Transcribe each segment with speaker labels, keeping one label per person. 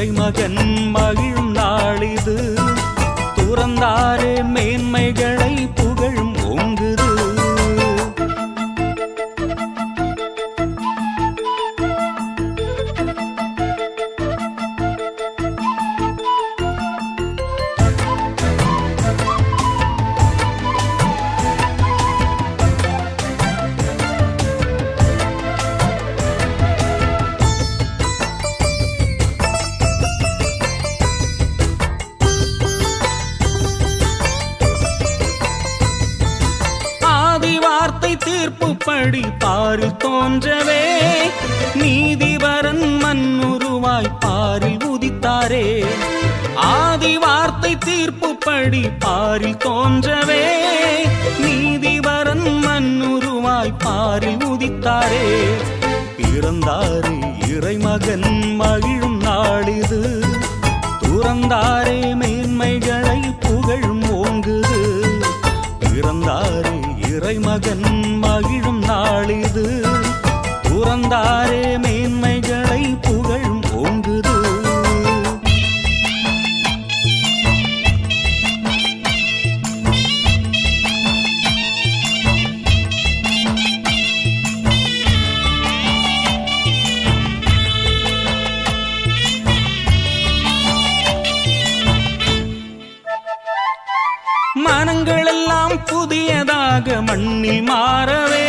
Speaker 1: இறைமகன் மகிழும் நாளிது. துறந்தாரே மேன்மைகளை புகழும் ஓங்குது. தீர்ப்புப்படி பாரில் தோன்றவே நீதிபரன் மண்ணுருவாய் பாரில் உதித்தாரே. ஆதி வார்த்தை தீர்ப்புப்படி பாரில் தோன்றவே நீதிபரன் மண்ணுருவாய் பாரில் உதித்தாரே. பிறந்தாரே இறைமகன் மகிழும் நாளிது. துறந்தாரே மேன்மைகளை புகழும் ஓங்குது. பிறந்தாரே இறைமகன் மகிழும் நாளிது. துறந்தாரே மேன்மைகளை புகழும் ஓங்குது. மனங்களெல்லாம் புதியதாக மண்ணில் மாறவே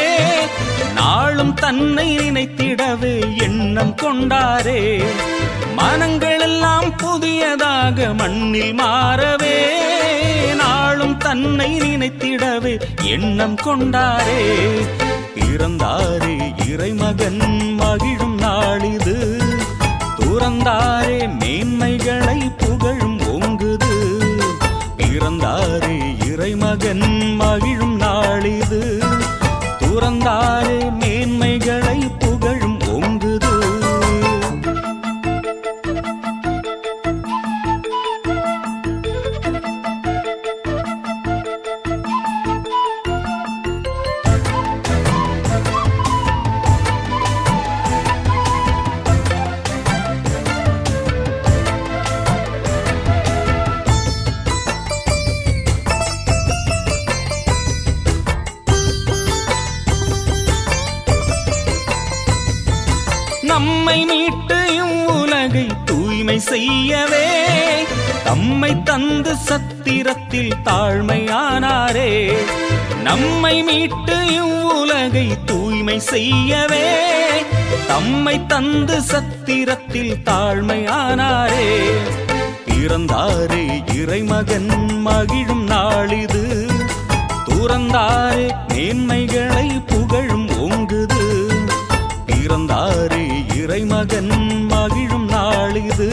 Speaker 1: நாளும் தன்னை நினைத்திடவே எண்ணம் கொண்டாரே. மனங்களெல்லாம் புதியதாக மண்ணில் மாறவே நாளும் தன்னை நினைத்திடவே எண்ணம் கொண்டாரே. பிறந்தாரே இறைமகன் மகிழும் நாளிது. துறந்தாரே மேன்மைகளை புகழும் ஓங்குது. பிறந்தாரே இறைமகன் மகிழும் நாளிது. துறந்தாரே மேன்மைகளை புகழும் ஓங்குது. நம்மை மீட்டு இவ்வுலகை தூய்மை செய்யவே தம்மை தந்து சத்திரத்தில் தாழ்மையானாரே. நம்மை மீட்டு இவ்வுலகை தூய்மை செய்யவே தம்மை தந்து சத்திரத்தில் தாழ்மையானாரே. பிறந்தாரே இறைமகன் மகிழும் நாளிது. துறந்தாரே மேன்மைகளை புகழும் ஓங்குது. பிறந்தாரே இறைமகன் மகிழும் நாளிது.